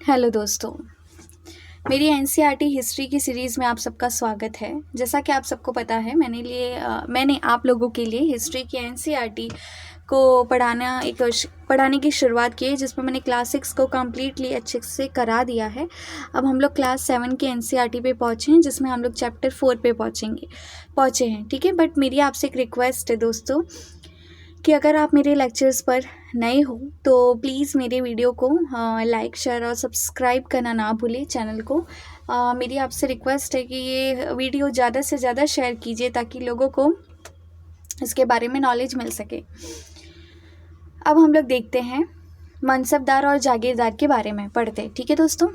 Hello दोस्तों। मेरी NCERT history की सीरीज़ में आप सबका स्वागत है। जैसा कि आप सबको पता है मैंने आप लोगों के लिए हिस्ट्री की एनसीईआरटी को पढ़ाने की शुरुआत की है, जिसमें मैंने क्लास 6 को कम्प्लीटली अच्छे से करा दिया है। अब हम लोग क्लास 7 की एनसीईआरटी पे पहुँचे हैं, जिसमें हम लोग चैप्टर 4 पे पहुँचे हैं। ठीक है, बट मेरी आपसे एक रिक्वेस्ट है दोस्तों कि अगर आप मेरे लेक्चर्स पर नए हो तो प्लीज़ मेरे वीडियो को लाइक शेयर और सब्सक्राइब करना ना भूलें चैनल को। मेरी आपसे रिक्वेस्ट है कि ये वीडियो ज़्यादा से ज़्यादा शेयर कीजिए ताकि लोगों को इसके बारे में नॉलेज मिल सके। अब हम लोग देखते हैं मनसबदार और जागीरदार के बारे में पढ़ते हैं। ठीक है दोस्तों,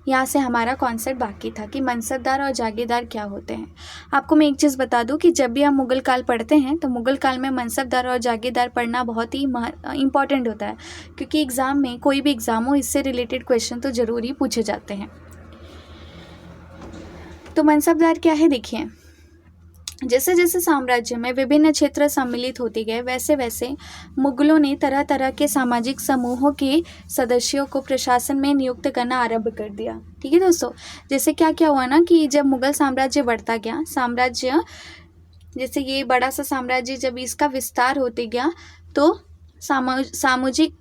यहाँ से हमारा कॉन्सेप्ट बाकी था कि मनसबदार और जागीरदार क्या होते हैं। आपको मैं एक चीज़ बता दूं कि जब भी हम मुग़ल काल पढ़ते हैं तो मुग़ल काल में मनसबदार और जागीरदार पढ़ना बहुत ही इम्पॉर्टेंट होता है, क्योंकि एग्ज़ाम में कोई भी एग्ज़ाम हो इससे रिलेटेड क्वेश्चन तो ज़रूर ही पूछे जाते हैं। तो मनसबदार क्या है, देखिए। जैसे जैसे साम्राज्य में विभिन्न क्षेत्र सम्मिलित होते गए वैसे वैसे मुगलों ने तरह तरह के सामाजिक समूहों के सदस्यों को प्रशासन में नियुक्त करना आरंभ कर दिया। ठीक है दोस्तों, जैसे क्या क्या हुआ ना कि जब मुगल साम्राज्य बढ़ता गया, जैसे ये बड़ा सा साम्राज्य जब इसका विस्तार होते गया तो सामाजिक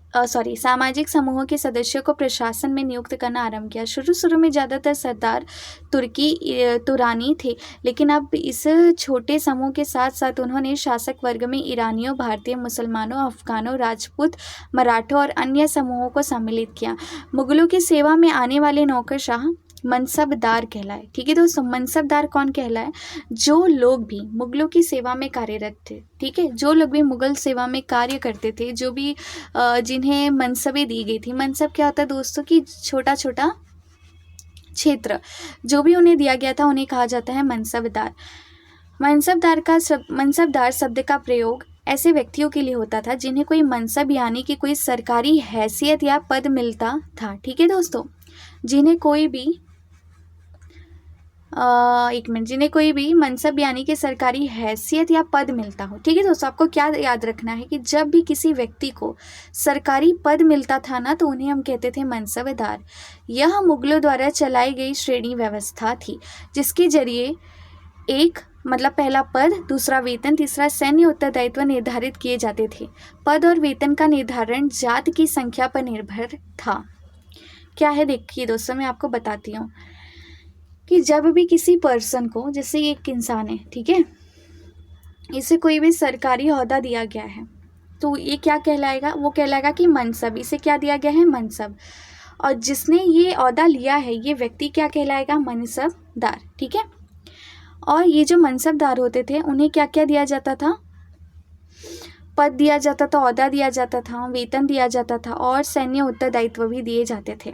समूहों के सदस्यों को प्रशासन में नियुक्त करना आरंभ किया। शुरू में ज़्यादातर सरदार तुरानी थे, लेकिन अब इस छोटे समूह के साथ साथ उन्होंने शासक वर्ग में ईरानियों, भारतीय, मुसलमानों, अफगानों, राजपूत, मराठों और अन्य समूहों को सम्मिलित किया। मुगलों की सेवा में आने वाले नौकरशाह मनसबदार कहलाए। ठीक है दोस्तों, मनसबदार कौन कहलाए? जो लोग भी मुगलों की सेवा में कार्यरत थे। ठीक है, जो लोग भी मुगल सेवा में कार्य करते थे, जो भी जिन्हें मनसबें दी गई थी। मनसब क्या होता है दोस्तों कि छोटा छोटा क्षेत्र जो भी उन्हें दिया गया था उन्हें कहा जाता है मनसबदार। मनसबदार शब्द का प्रयोग ऐसे व्यक्तियों के लिए होता था जिन्हें कोई मनसब यानी कि कोई सरकारी हैसियत या पद मिलता था। ठीक है दोस्तों, जिन्हें कोई भी मनसब यानी कि सरकारी हैसियत या पद मिलता हो। ठीक है दोस्तों, आपको क्या याद रखना है कि जब भी किसी व्यक्ति को सरकारी पद मिलता था ना तो उन्हें हम कहते थे मनसबदार। यह मुगलों द्वारा चलाई गई श्रेणी व्यवस्था थी, जिसके जरिए पहला पद, दूसरा वेतन, तीसरा सैन्य उत्तरदायित्व निर्धारित किए जाते थे। पद और वेतन का निर्धारण जात की संख्या पर निर्भर था। क्या है देखिए दोस्तों, मैं आपको बताती हूँ कि जब भी किसी पर्सन को, जैसे एक इंसान है, ठीक है, इसे कोई भी सरकारी ओहदा दिया गया है तो ये क्या कहलाएगा? वो कहलाएगा कि मनसब। इसे क्या दिया गया है? मनसब। और जिसने ये ओहदा लिया है ये व्यक्ति क्या कहलाएगा? मनसबदार। ठीक है, और ये जो मनसबदार होते थे उन्हें क्या क्या दिया जाता था? पद दिया जाता था, ओहदा दिया जाता था, वेतन दिया जाता था और सैन्य उत्तरदायित्व भी दिए जाते थे।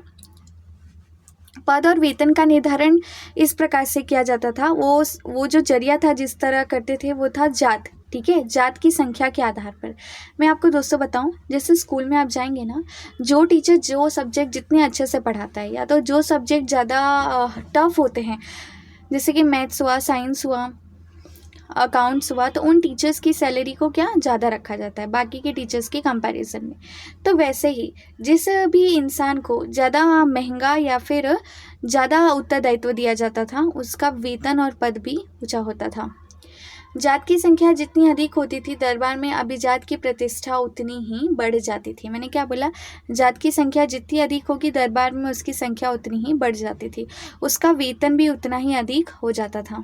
पद और वेतन का निर्धारण इस प्रकार से किया जाता था। वो जो जरिया था जिस तरह करते थे वो था जात। ठीक है, जात की संख्या के आधार पर। मैं आपको दोस्तों बताऊं, जैसे स्कूल में आप जाएंगे ना, जो टीचर जो सब्जेक्ट जितने अच्छे से पढ़ाता है या तो जो सब्जेक्ट ज़्यादा टफ होते हैं, जैसे कि मैथ्स हुआ, साइंस हुआ, अकाउंट्स हुआ, तो उन टीचर्स की सैलरी को क्या ज़्यादा रखा जाता है बाकी के टीचर्स के कंपैरिजन में। तो वैसे ही जिस भी इंसान को ज़्यादा महंगा या फिर ज़्यादा उत्तरदायित्व दिया जाता था उसका वेतन और पद भी ऊंचा होता था। जात की संख्या जितनी अधिक होती थी दरबार में अभिजात की प्रतिष्ठा उतनी ही बढ़ जाती थी। मैंने क्या बोला? जात की संख्या जितनी अधिक होगी दरबार में उसकी संख्या उतनी ही बढ़ जाती थी, उसका वेतन भी उतना ही अधिक हो जाता था।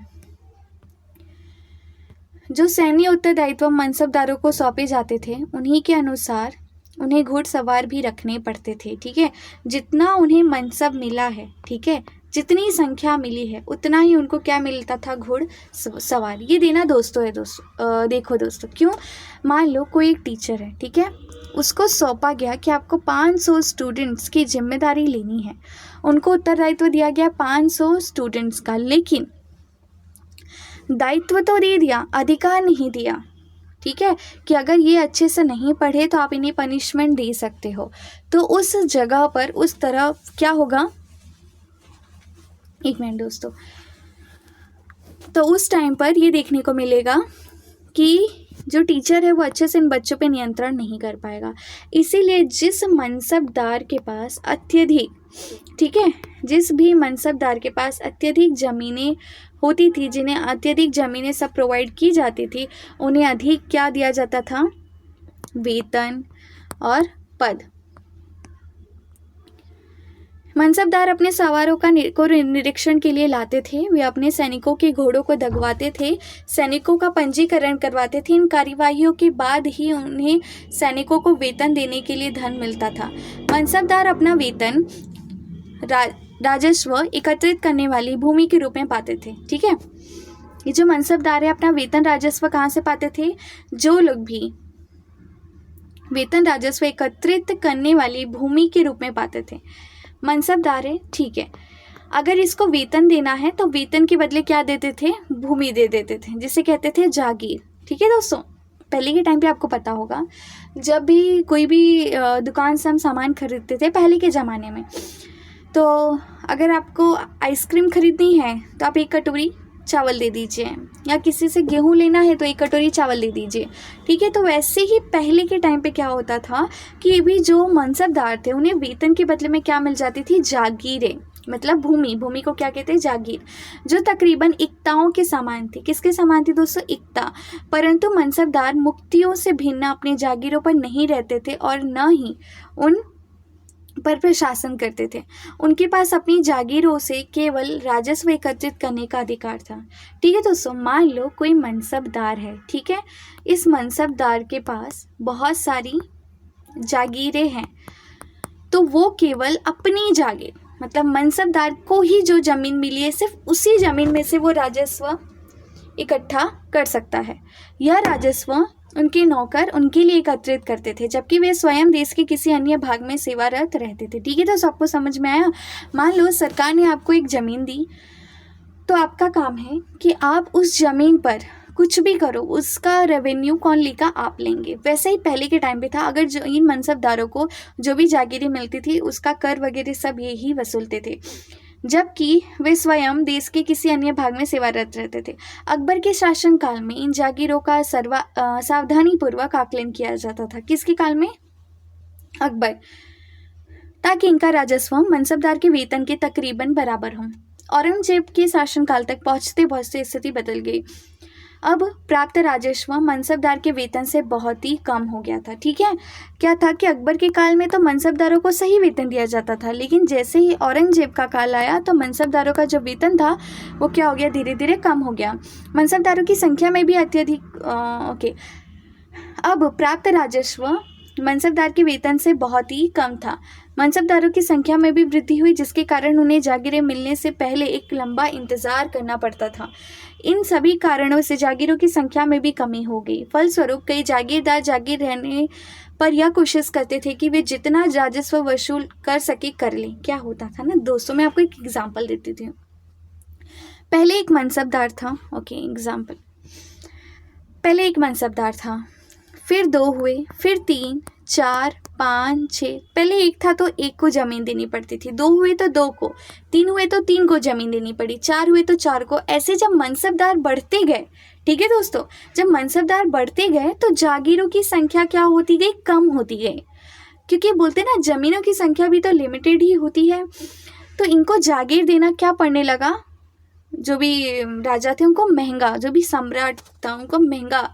जो सैन्य उत्तरदायित्व मनसबदारों को सौंपे जाते थे उन्हीं के अनुसार उन्हें घुड़सवार भी रखने पड़ते थे। ठीक है, जितना उन्हें मनसब मिला है, ठीक है, जितनी संख्या मिली है उतना ही उनको क्या मिलता था? घुड़सवार। ये देना दोस्तों है देखो दोस्तों, क्यों? मान लो कोई एक टीचर है, ठीक है, उसको सौंपा गया कि आपको 500 स्टूडेंट्स की जिम्मेदारी लेनी है। उनको उत्तरदायित्व दिया गया 500 स्टूडेंट्स का, लेकिन दायित्व तो दे दिया, अधिकार नहीं दिया। ठीक है, कि अगर ये अच्छे से नहीं पढ़े तो आप इन्हें पनिशमेंट दे सकते हो। तो उस जगह पर उस तरह क्या होगा? एक मिनट दोस्तों, तो उस टाइम पर ये देखने को मिलेगा कि जो टीचर है वो अच्छे से इन बच्चों पे नियंत्रण नहीं कर पाएगा। इसीलिए जिस मनसबदार के पास अत्यधिक ठीक है। जिस भी मनसबदार के पास अत्यधिक ज़मीनें होती थी, जिन्हें अत्यधिक ज़मीनें सब प्रोवाइड की जाती थी, उन्हें अधिक क्या दिया जाता था? वेतन और पद। मनसबदार अपने सवारों को निरीक्षण के लिए लाते थे। वे अपने सैनिकों के घोड़ों को दगवाते थे, सैनिकों का पंजीकरण करवाते थे। इन कार्यवाहियों के बाद ही उन्हें सैनिकों को वेतन देने के लिए धन मिलता था। मनसबदार अपना वेतन राजस्व एकत्रित करने वाली भूमि के रूप में पाते थे। ठीक है, ये जो मनसबदार है अपना वेतन राजस्व कहाँ से पाते थे? जो लोग भी वेतन राजस्व एकत्रित करने वाली भूमि के रूप में पाते थे। मनसबदार है, ठीक है, अगर इसको वेतन देना है तो वेतन के बदले क्या देते थे? भूमि दे देते थे, जिसे कहते थे जागीर। ठीक है दोस्तों, पहले के टाइम पे आपको पता होगा, जब भी कोई भी दुकान से हम सामान खरीदते थे पहले के ज़माने में, तो अगर आपको आइसक्रीम खरीदनी है तो आप 1 कटोरी चावल दे दीजिए, या किसी से गेहूं लेना है तो 1 कटोरी चावल दे दीजिए। ठीक है, तो वैसे ही पहले के टाइम पे क्या होता था कि भी जो मनसबदार थे उन्हें वेतन के बदले में क्या मिल जाती थी? जागीरें, मतलब भूमि को क्या कहते हैं? जागीर, जो तकरीबन इक्ताओं के समान थी। किसके समान थी दोस्तों? इक्ता। परंतु मनसबदार मुक्तियों से भिन्न अपने जागीरों पर नहीं रहते थे और न ही उन पर प्रशासन करते थे। उनके पास अपनी जागीरों से केवल राजस्व एकत्रित करने का अधिकार था। ठीक है दोस्तों, मान लो कोई मनसबदार है, ठीक है, इस मनसबदार के पास बहुत सारी जागीरें हैं, तो वो केवल अपनी जागीर, मतलब मनसबदार को ही जो ज़मीन मिली है सिर्फ उसी ज़मीन में से वो राजस्व इकट्ठा कर सकता है। यह राजस्व उनके नौकर उनके लिए एकत्रित करते थे, जबकि वे स्वयं देश के किसी अन्य भाग में सेवारत रहते थे। ठीक है, तो सबको समझ में आया? मान लो सरकार ने आपको एक ज़मीन दी, तो आपका काम है कि आप उस ज़मीन पर कुछ भी करो, उसका रेवेन्यू कौन लेगा? आप लेंगे। वैसे ही पहले के टाइम पे था, अगर जो इन मनसबदारों को जो भी जागीरें मिलती थी उसका कर वगैरह सब यही वसूलते थे, जबकि वे स्वयं देश के किसी अन्य भाग में सेवारत रहते थे। अकबर के शासनकाल में इन जागीरों का सावधानीपूर्वक आकलन किया जाता था। किसके काल में? अकबर, ताकि इनका राजस्व मनसबदार के वेतन के तकरीबन बराबर हो। औरंगजेब के शासनकाल तक पहुँचते पहुँचते स्थिति बदल गई। अब प्राप्त राजस्व मनसबदार के वेतन से बहुत ही कम हो गया था। ठीक है, क्या था कि अकबर के काल में तो मनसबदारों को सही वेतन दिया जाता था, लेकिन जैसे ही औरंगजेब का काल आया तो मनसबदारों का जो वेतन था वो क्या हो गया? धीरे धीरे कम हो गया। मनसबदारों की संख्या में भी अत्यधिक अब प्राप्त राजस्व मनसबदार के वेतन से बहुत ही कम था। मनसबदारों की संख्या में भी वृद्धि हुई, जिसके कारण उन्हें जागीरें मिलने से पहले एक लंबा इंतजार करना पड़ता था। इन सभी कारणों से जागीरों की संख्या में भी कमी हो गई। फलस्वरूप कई जागीरदार जागीर रहने पर यह कोशिश करते थे कि वे जितना राजस्व वसूल कर सके कर लें। क्या होता था ना दोस्तों, मैं आपको एक एग्जाम्पल देती थी। पहले एक मनसबदार था, एग्जाम्पल, पहले एक मनसबदार था, फिर 2 हुए, फिर 3, 4, 5, 6। पहले एक था तो एक को ज़मीन देनी पड़ती थी, 2 हुए तो 2 को, 3 हुए तो 3 को ज़मीन देनी पड़ी, 4 हुए तो 4 को। ऐसे जब मनसबदार बढ़ते गए, ठीक है दोस्तों, जब मनसबदार बढ़ते गए तो जागीरों की संख्या क्या होती गई? कम होती गई, क्योंकि बोलते ना ज़मीनों की संख्या भी तो लिमिटेड ही होती है। तो इनको जागीर देना क्या पड़ने लगा? जो भी राजा थे उनको महंगा, जो भी सम्राट था उनको महंगा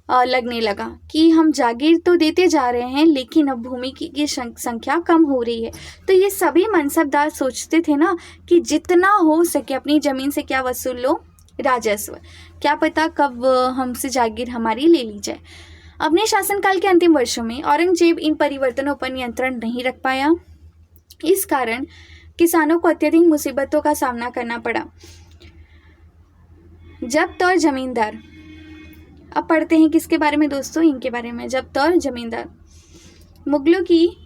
लगने लगा कि हम जागीर तो देते जा रहे हैं लेकिन अब भूमि की संख्या कम हो रही है। तो ये सभी मनसबदार सोचते थे ना कि जितना हो सके अपनी ज़मीन से क्या वसूल लो? राजस्व। क्या पता कब हमसे जागीर हमारी ले ली जाए। अपने शासनकाल के अंतिम वर्षों में औरंगजेब इन परिवर्तनों पर नियंत्रण नहीं रख पाया। इस कारण किसानों को अत्यधिक मुसीबतों का सामना करना पड़ा। जब्त और जमींदार, अब पढ़ते हैं किसके बारे में दोस्तों? इनके बारे में, जब्त और जमींदार। मुगलों की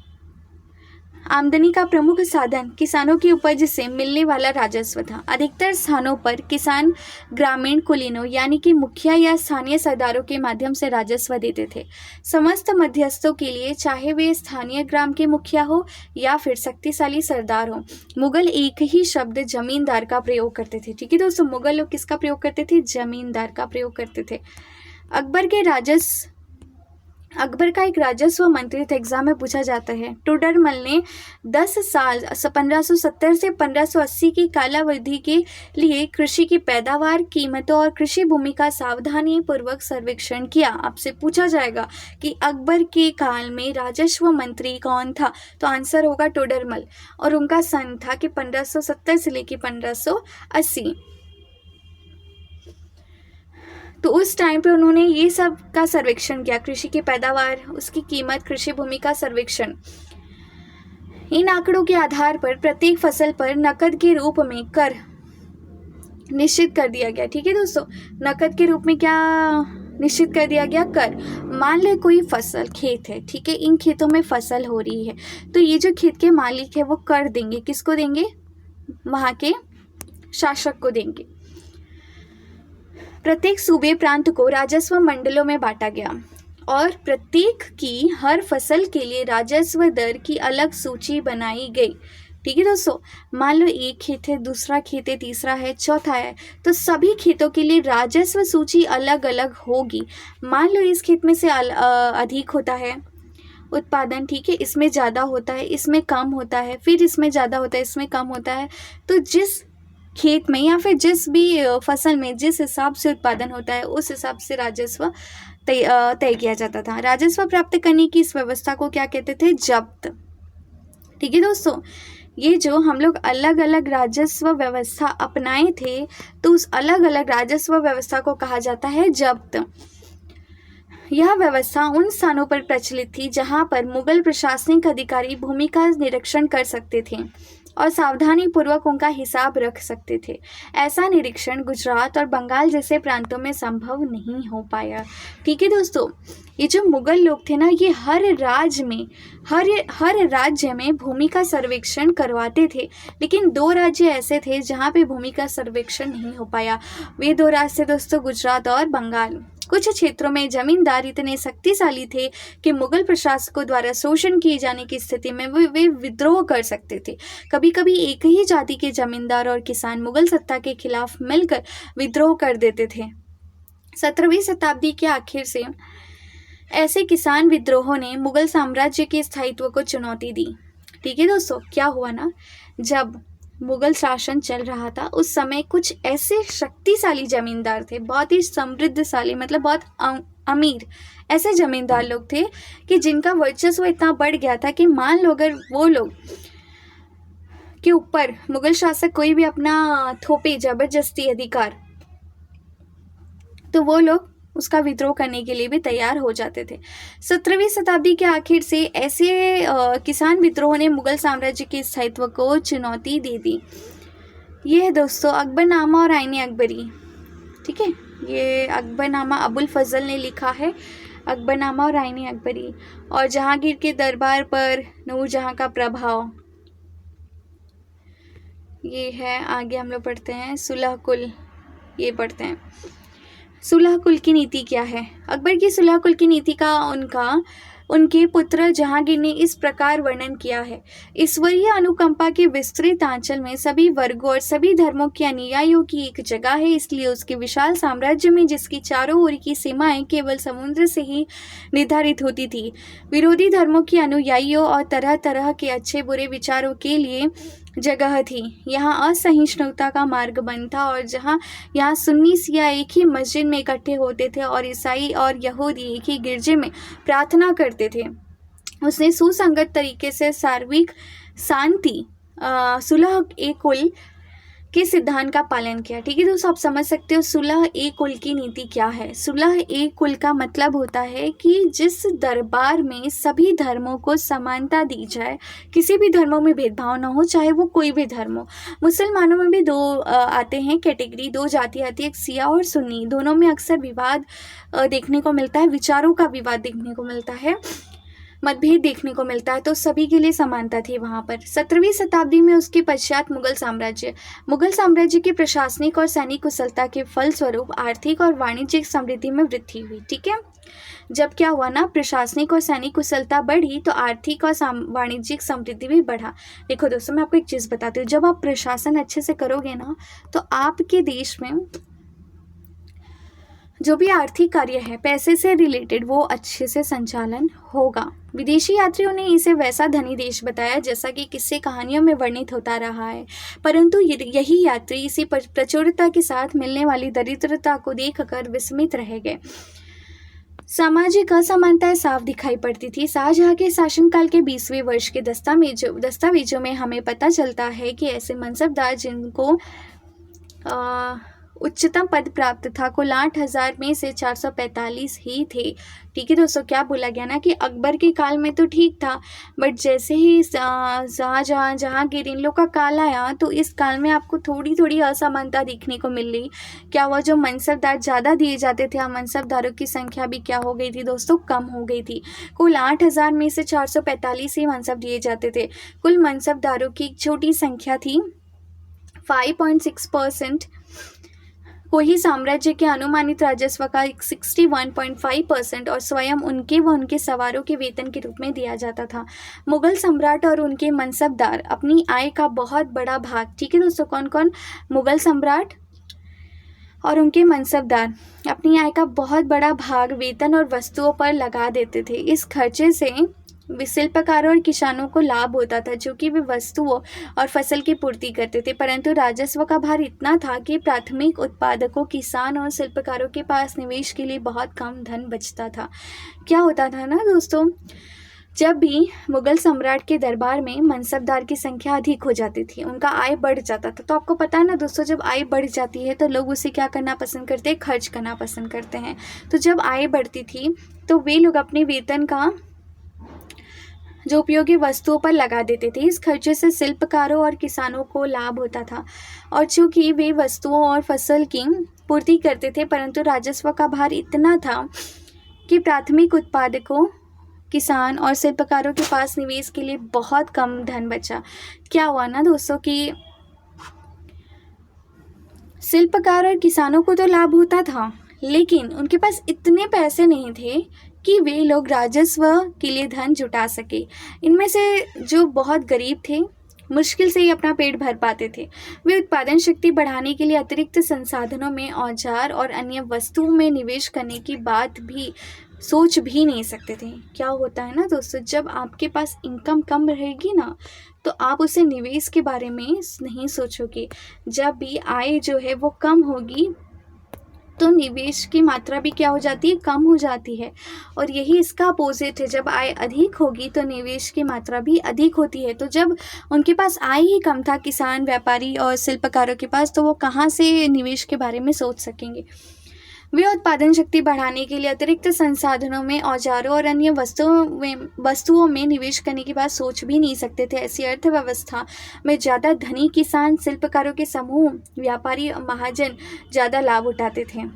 आमदनी का प्रमुख साधन किसानों की उपज से मिलने वाला राजस्व था। अधिकतर स्थानों पर किसान ग्रामीण कुलीनों यानी कि मुखिया या स्थानीय सरदारों के माध्यम से राजस्व देते थे। समस्त मध्यस्थों के लिए, चाहे वे स्थानीय ग्राम के मुखिया हो या फिर शक्तिशाली सरदार हो, मुगल एक ही शब्द जमींदार का प्रयोग करते थे। ठीक है दोस्तों, मुगल लोग किसका प्रयोग करते थे? जमींदार का प्रयोग करते थे। अकबर के अकबर का एक राजस्व मंत्री था, एग्जाम में पूछा जाता है। टोडरमल ने 10 साल 1570 से 1580 की कालावधि के लिए कृषि की पैदावार, कीमतों और कृषि भूमि का सावधानी पूर्वक सर्वेक्षण किया। आपसे पूछा जाएगा कि अकबर के काल में राजस्व मंत्री कौन था, तो आंसर होगा टोडरमल, और उनका सन था कि 1570 से लेकर 1580। तो उस टाइम पे उन्होंने ये सब का सर्वेक्षण किया, कृषि की पैदावार, उसकी कीमत, कृषि भूमि का सर्वेक्षण। इन आंकड़ों के आधार पर प्रत्येक फसल पर नकद के रूप में कर निश्चित कर दिया गया। ठीक है दोस्तों, नकद के रूप में क्या निश्चित कर दिया गया? कर। मान ले कोई फसल खेत है, ठीक है, इन खेतों में फसल हो रही है, तो ये जो खेत के मालिक है वो कर देंगे, किसको देंगे? वहाँ के शासक को देंगे। प्रत्येक सूबे प्रांत को राजस्व मंडलों में बांटा गया और प्रत्येक की हर फसल के लिए राजस्व दर की अलग सूची बनाई गई। ठीक है दोस्तों, मान लो एक खेत है, दूसरा खेत है, तीसरा है, चौथा है, तो सभी खेतों के लिए राजस्व सूची अलग अलग होगी। मान लो इस खेत में से अधिक होता है उत्पादन, ठीक है, इसमें ज़्यादा होता है, इसमें कम होता है, फिर इसमें ज़्यादा होता है, इसमें कम होता है, तो जिस खेत में या फिर जिस भी फसल में जिस हिसाब से उत्पादन होता है उस हिसाब से राजस्व तय किया जाता था। राजस्व प्राप्त करने की इस व्यवस्था को क्या कहते थे? जब्त। ठीक है दोस्तों, ये जो हम लोग अलग अलग राजस्व व्यवस्था अपनाए थे, तो उस अलग अलग राजस्व व्यवस्था को कहा जाता है जब्त। यह व्यवस्था उन स्थानों पर प्रचलित थी जहां पर मुगल प्रशासनिक अधिकारी भूमि का निरीक्षण कर सकते थे और सावधानी पूर्वक उनका हिसाब रख सकते थे। ऐसा निरीक्षण गुजरात और बंगाल जैसे प्रांतों में संभव नहीं हो पाया। ठीक है दोस्तों, ये जो मुगल लोग थे ना, ये हर राज्य में भूमि का सर्वेक्षण करवाते थे, लेकिन 2 राज्य ऐसे थे जहाँ पे भूमि का सर्वेक्षण नहीं हो पाया। वे 2 राज्य थे दोस्तों, गुजरात और बंगाल। कुछ क्षेत्रों में जमींदार इतने शक्तिशाली थे कि मुगल प्रशासकों द्वारा शोषण किए जाने की स्थिति में वे विद्रोह कर सकते थे। कभी कभी एक ही जाति के जमींदार और किसान मुगल सत्ता के खिलाफ मिलकर विद्रोह कर देते थे। 17वीं शताब्दी के आखिर से ऐसे किसान विद्रोहों ने मुगल साम्राज्य के स्थायित्व को चुनौती दी। ठीक है दोस्तों, क्या हुआ ना, जब मुगल शासन चल रहा था उस समय कुछ ऐसे शक्तिशाली जमींदार थे, बहुत ही समृद्धशाली, मतलब बहुत अमीर ऐसे जमींदार लोग थे कि जिनका वर्चस्व इतना बढ़ गया था कि मान लो अगर वो लोग के ऊपर मुगल शासक कोई भी अपना थोपे जबरदस्ती अधिकार, तो वो लोग उसका विद्रोह करने के लिए भी तैयार हो जाते थे। 17वीं शताब्दी के आखिर से ऐसे किसान विद्रोह ने मुगल साम्राज्य के स्थायित्व को चुनौती दे दी। ये है दोस्तों अकबरनामा और आईन अकबरी। ठीक है, ये अकबरनामा अबुल फजल ने लिखा है, अकबरनामा और आईन अकबरी। और जहांगीर के दरबार पर नूरजहां का प्रभाव, ये है। आगे हम लोग पढ़ते हैं सुलह कुल, ये पढ़ते हैं। सुलह कुल की नीति क्या है? अकबर की सुलह कुल की नीति का उनके पुत्र जहांगीर ने इस प्रकार वर्णन किया है। ईश्वरीय अनुकंपा के विस्तृत आंचल में सभी वर्गों और सभी धर्मों के अनुयायियों की एक जगह है, इसलिए उसके विशाल साम्राज्य में जिसकी चारों ओर की सीमाएं केवल समुद्र से ही निर्धारित होती थी, विरोधी धर्मों के अनुयायियों और तरह तरह के अच्छे बुरे विचारों के लिए जगह थी। यहाँ असहिष्णुता का मार्ग बंद था और यहाँ सुन्नी सिया एक ही मस्जिद में इकट्ठे होते थे और ईसाई और यहूदी एक ही गिरजे में प्रार्थना करते थे। उसने सुसंगत तरीके से सार्वत्रिक शांति सुलह ए कुल के सिद्धांत का पालन किया। ठीक है दोस्तों, आप समझ सकते हो सुलह ए कुल की नीति क्या है। सुलह ए कुल का मतलब होता है कि जिस दरबार में सभी धर्मों को समानता दी जाए, किसी भी धर्मों में भेदभाव ना हो, चाहे वो कोई भी धर्म हो। मुसलमानों में भी 2 आते हैं कैटेगरी, 2 जाति आती है, एक सिया और सुन्नी। दोनों में अक्सर विवाद देखने को मिलता है, विचारों का विवाद देखने को मिलता है, मतभेद देखने को मिलता है, तो सभी के लिए समानता थी वहाँ पर। 17वीं शताब्दी में उसके पश्चात मुगल साम्राज्य की प्रशासनिक और सैनिक कुशलता के फलस्वरूप आर्थिक और वाणिज्यिक समृद्धि में वृद्धि हुई। ठीक है, जब क्या हुआ ना, प्रशासनिक और सैनिक कुशलता बढ़ी तो आर्थिक और वाणिज्यिक समृद्धि भी बढ़ा। देखो दोस्तों, मैं आपको एक चीज़ बताती हूँ, जब आप प्रशासन अच्छे से करोगे ना, तो आपके देश में जो भी आर्थिक कार्य है पैसे से रिलेटेड वो अच्छे से संचालन होगा। विदेशी यात्रियों ने इसे वैसा धनी देश बताया जैसा कि किस्से कहानियों में वर्णित होता रहा है, परंतु यही यात्री इसी प्रचुरता के साथ मिलने वाली दरिद्रता को देखकर विस्मित रह गए। सामाजिक असमानताएं साफ दिखाई पड़ती थी। शाहजहां के शासनकाल के 20वें वर्ष के दस्तावेजों में हमें पता चलता है कि ऐसे मनसबदार जिनको उच्चतम पद प्राप्त था कुल 8000 में से 445 ही थे। ठीक है दोस्तों, क्या बोला गया ना कि अकबर के काल में तो ठीक था, बट जैसे ही जहांगीर इन लोग का काल आया तो इस काल में आपको थोड़ी थोड़ी असमानता दिखने को मिल रही। क्या हुआ, जो मनसबदार ज़्यादा दिए जाते थे, मनसबदारों की संख्या भी क्या हो गई थी दोस्तों, कम हो गई थी। कुल 8000 में से 445 ही मनसब दिए जाते थे। कुल मनसबदारों की एक छोटी संख्या थी, 5.6%। कोई साम्राज्य के अनुमानित राजस्व का 61.5% और स्वयं उनके व उनके सवारों के वेतन के रूप में दिया जाता था। मुगल सम्राट और उनके मनसबदार अपनी आय का बहुत बड़ा भाग, ठीक है दोस्तों, कौन कौन, मुगल सम्राट और उनके मनसबदार अपनी आय का बहुत बड़ा भाग वेतन और वस्तुओं पर लगा देते थे। इस खर्चे से शिल्पकारों और किसानों को लाभ होता था, जो कि वे वस्तुओं और फसल की पूर्ति करते थे, परंतु राजस्व का भार इतना था कि प्राथमिक उत्पादकों, किसान और शिल्पकारों के पास निवेश के लिए बहुत कम धन बचता था। क्या होता था ना दोस्तों, जब भी मुगल सम्राट के दरबार में मनसबदार की संख्या अधिक हो जाती थी, उनका आय बढ़ जाता था। तो आपको पता है ना दोस्तों, जब आय बढ़ जाती है तो लोग उसे क्या करना पसंद करते हैं, खर्च करना पसंद करते हैं। तो जब आय बढ़ती थी तो वे लोग अपने वेतन का जो उपयोगी वस्तुओं पर लगा देते थे। इस खर्चे से शिल्पकारों और किसानों को लाभ होता था, और चूंकि वे वस्तुओं और फसल की पूर्ति करते थे, परंतु राजस्व का भार इतना था कि प्राथमिक उत्पादकों, किसान और शिल्पकारों के पास निवेश के लिए बहुत कम धन बचा। क्या हुआ ना दोस्तों कि शिल्पकार और किसानों को तो लाभ होता था, लेकिन उनके पास इतने पैसे नहीं थे कि वे लोग राजस्व के लिए धन जुटा सके। इनमें से जो बहुत गरीब थे मुश्किल से ही अपना पेट भर पाते थे। वे उत्पादन शक्ति बढ़ाने के लिए अतिरिक्त संसाधनों में, औजार और अन्य वस्तुओं में निवेश करने की बात भी सोच भी नहीं सकते थे। क्या होता है ना दोस्तों, जब आपके पास इनकम कम रहेगी ना तो आप उसे निवेश के बारे में नहीं सोचोगे। जब भी आय जो है वो कम होगी तो निवेश की मात्रा भी क्या हो जाती है, कम हो जाती है। और यही इसका अपोजिट है, जब आय अधिक होगी तो निवेश की मात्रा भी अधिक होती है। तो जब उनके पास आय ही कम था, किसान, व्यापारी और शिल्पकारों के पास, तो वो कहाँ से निवेश के बारे में सोच सकेंगे। वे उत्पादन शक्ति बढ़ाने के लिए अतिरिक्त संसाधनों में, औजारों और अन्य वस्तुओं में निवेश करने की बात सोच भी नहीं सकते थे। ऐसी अर्थव्यवस्था में ज़्यादा धनी किसान, शिल्पकारों के समूह, व्यापारी और महाजन ज़्यादा लाभ उठाते थे।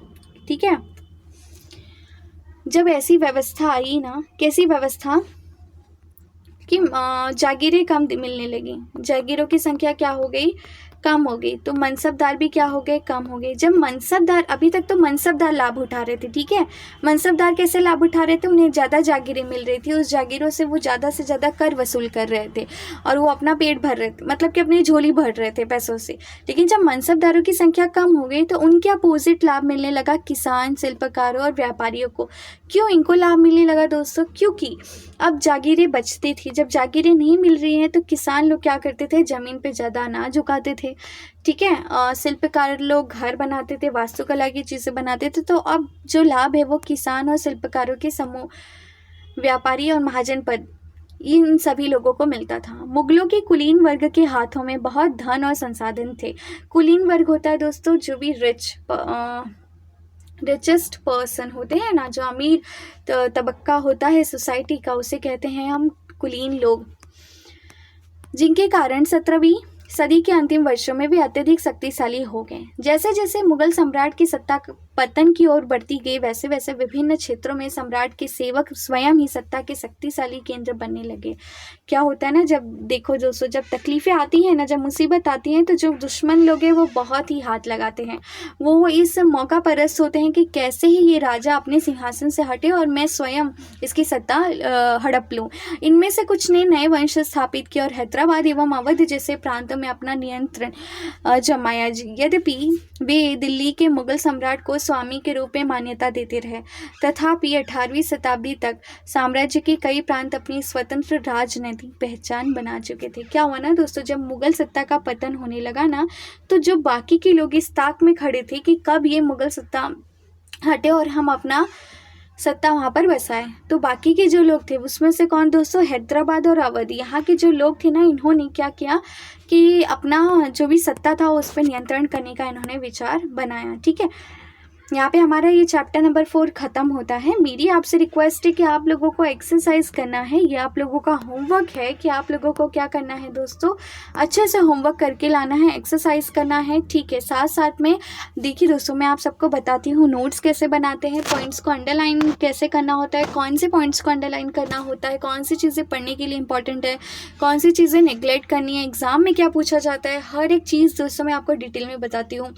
ठीक है, जब ऐसी व्यवस्था आई ना, कैसी व्यवस्था कि जागीरें कम मिलने लगी, जागीरों की संख्या क्या हो गई, कम हो गई, तो मनसबदार भी क्या हो गए, कम हो गए। जब मनसबदार, अभी तक तो मनसबदार लाभ उठा रहे थे, ठीक है, मनसबदार कैसे लाभ उठा रहे थे, उन्हें ज़्यादा जागीरें मिल रही थी, उस जागीरों से वो ज़्यादा से ज़्यादा कर वसूल कर रहे थे और वो अपना पेट भर रहे थे, मतलब कि अपनी झोली भर रहे थे पैसों से। लेकिन जब मनसबदारों की संख्या कम हो गई तो उनके अपोजिट लाभ मिलने लगा किसान, शिल्पकारों और व्यापारियों को। क्यों इनको लाभ मिलने लगा दोस्तों, क्योंकि अब जागीरें बचती थी। जब जागीरें नहीं मिल रही हैं तो किसान लोग क्या करते थे, ज़मीन पे ज़्यादा अनाज उगाते थे, ठीक है, शिल्पकार लोग घर बनाते थे, वास्तुकला की चीज़ें बनाते थे। तो अब जो लाभ है वो किसान और शिल्पकारों के समूह, व्यापारी और महाजन पद, इन सभी लोगों को मिलता था। मुगलों के कुलीन वर्ग के हाथों में बहुत धन और संसाधन थे। कुलीन वर्ग होता है दोस्तों जो भी रिचेस्ट पर्सन होते हैं ना, जो अमीर तबक्का होता है सोसाइटी का, उसे कहते हैं हम कुलीन लोग, जिनके कारण 17वीं सदी के अंतिम वर्षों में वे अत्यधिक शक्तिशाली हो गए। जैसे जैसे मुगल सम्राट की सत्ता पतन की ओर बढ़ती गई, वैसे वैसे विभिन्न क्षेत्रों में सम्राट के सेवक स्वयं ही सत्ता के शक्तिशाली केंद्र बनने लगे। क्या होता है ना, जब देखो दोस्तों, जब तकलीफें आती हैं ना, जब मुसीबत आती हैं, तो जो दुश्मन लोग हैं वो बहुत ही हाथ लगाते हैं। वो इस मौका परस्त होते हैं कि कैसे ही ये राजा अपने सिंहासन से हटे और मैं स्वयं इसकी सत्ता हड़प लूँ। इनमें से कुछ ने नए वंश स्थापित किए और हैदराबाद एवं अवध जैसे प्रांतों में अपना नियंत्रण जमाया। यद्यपि वे दिल्ली के मुगल सम्राट को स्वामी के रूप में मान्यता देते रहे। तथापि 18वीं शताब्दी तक साम्राज्य के कई प्रांत अपनी स्वतंत्र राजनीतिक पहचान बना चुके थे। क्या हुआ ना दोस्तों, जब मुगल सत्ता का पतन होने लगा ना, तो जो बाकी के लोग इस ताक में खड़े थे कि कब ये मुगल सत्ता हटे और हम अपना सत्ता वहाँ पर बसाए। तो बाकी के जो लोग थे उसमें से कौन दोस्तों, हैदराबाद और अवध, यहाँ के जो लोग थे ना, इन्होंने क्या किया कि अपना जो भी सत्ता था उस पर नियंत्रण करने का इन्होंने विचार बनाया। ठीक है, यहाँ पे हमारा ये चैप्टर नंबर 4 ख़त्म होता है। मेरी आपसे रिक्वेस्ट है कि आप लोगों को एक्सरसाइज करना है, ये आप लोगों का होमवर्क है कि आप लोगों को क्या करना है दोस्तों, अच्छे से होमवर्क करके लाना है, एक्सरसाइज करना है। ठीक है, साथ साथ में देखिए दोस्तों, मैं आप सबको बताती हूँ नोट्स कैसे बनाते हैं, पॉइंट्स को अंडरलाइन कैसे करना होता है, कौन से पॉइंट्स को अंडरलाइन करना होता है, कौन सी चीज़ें पढ़ने के लिए इंपॉर्टेंट है, कौन सी चीज़ें नेग्लेक्ट करनी है, एग्ज़ाम में क्या पूछा जाता है, हर एक चीज़ दोस्तों मैं आपको डिटेल में बताती हूँ।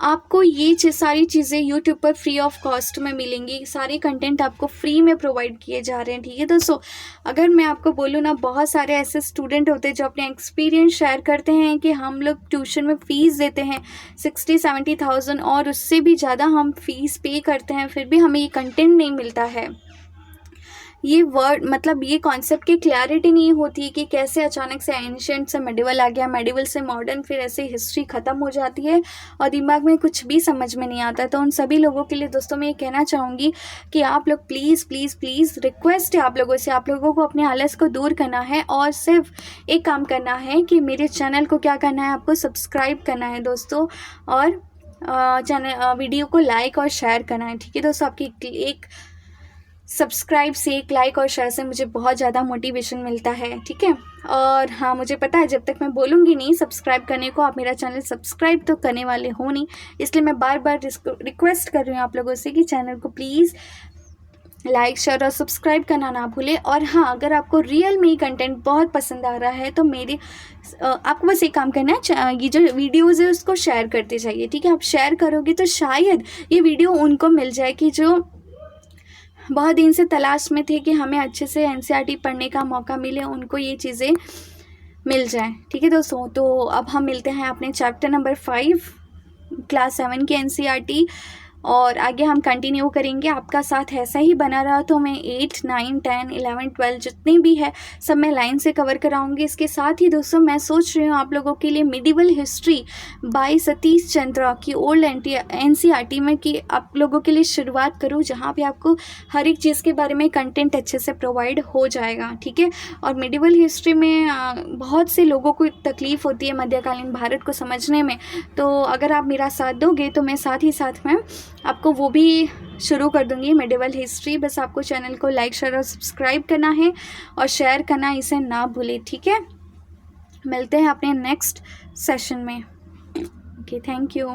आपको ये सारी चीज़ें यूट्यूब पर फ्री ऑफ कॉस्ट में मिलेंगी, सारे कंटेंट आपको फ्री में प्रोवाइड किए जा रहे हैं। ठीक है दोस्तों, अगर मैं आपको बोलूँ ना, बहुत सारे ऐसे स्टूडेंट होते हैं जो अपने एक्सपीरियंस शेयर करते हैं कि हम लोग ट्यूशन में फ़ीस देते हैं 60-70,000 और उससे भी ज़्यादा हम फीस पे करते हैं, फिर भी हमें ये कंटेंट नहीं मिलता है। ये वर्ड मतलब ये कॉन्सेप्ट की क्लैरिटी नहीं होती कि कैसे अचानक से एंशिएंट से मेडिवल आ गया, मेडिवल से मॉडर्न, फिर ऐसे हिस्ट्री ख़त्म हो जाती है और दिमाग में कुछ भी समझ में नहीं आता। तो उन सभी लोगों के लिए दोस्तों मैं ये कहना चाहूँगी कि आप लोग प्लीज़ प्लीज़ प्लीज़ रिक्वेस्ट है आप लोगों से, आप लोगों को अपने आलस को दूर करना है और सिर्फ एक काम करना है कि मेरे चैनल को क्या करना है, आपको सब्सक्राइब करना है दोस्तों, और चैनल वीडियो को लाइक और शेयर करना है। ठीक है दोस्तों, आपकी एक सब्सक्राइब से, एक लाइक और शेयर से मुझे बहुत ज़्यादा मोटिवेशन मिलता है। ठीक है, और हाँ मुझे पता है जब तक मैं बोलूँगी नहीं सब्सक्राइब करने को, आप मेरा चैनल सब्सक्राइब तो करने वाले हो नहीं, इसलिए मैं बार बार रिक्वेस्ट कर रही हूँ आप लोगों से कि चैनल को प्लीज़ लाइक शेयर और सब्सक्राइब करना ना भूलें। और हाँ, अगर आपको रियल में कंटेंट बहुत पसंद आ रहा है तो मेरे आपको बस एक काम करना है, ये जो वीडियोज़ है उसको शेयर करते जाइए। ठीक है, आप शेयर करोगे तो शायद ये वीडियो उनको मिल जाए कि जो बहुत दिन से तलाश में थे कि हमें अच्छे से एनसीईआरटी पढ़ने का मौका मिले, उनको ये चीज़ें मिल जाए। ठीक है दोस्तों, तो अब हम मिलते हैं अपने चैप्टर नंबर 5 क्लास 7 की एनसीईआरटी, और आगे हम कंटिन्यू करेंगे। आपका साथ ऐसा ही बना रहा तो मैं 8, 9, 10, 11, 12 जितने भी है सब मैं लाइन से कवर कराऊंगी। इसके साथ ही दोस्तों मैं सोच रही हूँ आप लोगों के लिए medieval history by Satish Chandra की ओल्ड एनसीईआरटी में कि आप लोगों के लिए शुरुआत करूँ, जहाँ पे आपको हर एक चीज़ के बारे में कंटेंट अच्छे से प्रोवाइड हो जाएगा। ठीक है, और मिडिवल हिस्ट्री में बहुत से लोगों को तकलीफ़ होती है मध्यकालीन भारत को समझने में, तो अगर आप मेरा साथ दोगे तो मैं साथ ही साथ में आपको वो भी शुरू कर दूंगी मिडिवल हिस्ट्री। बस आपको चैनल को लाइक शेयर और सब्सक्राइब करना है और शेयर करना इसे ना भूलें। ठीक है, मिलते हैं अपने नेक्स्ट सेशन में। Okay, thank you.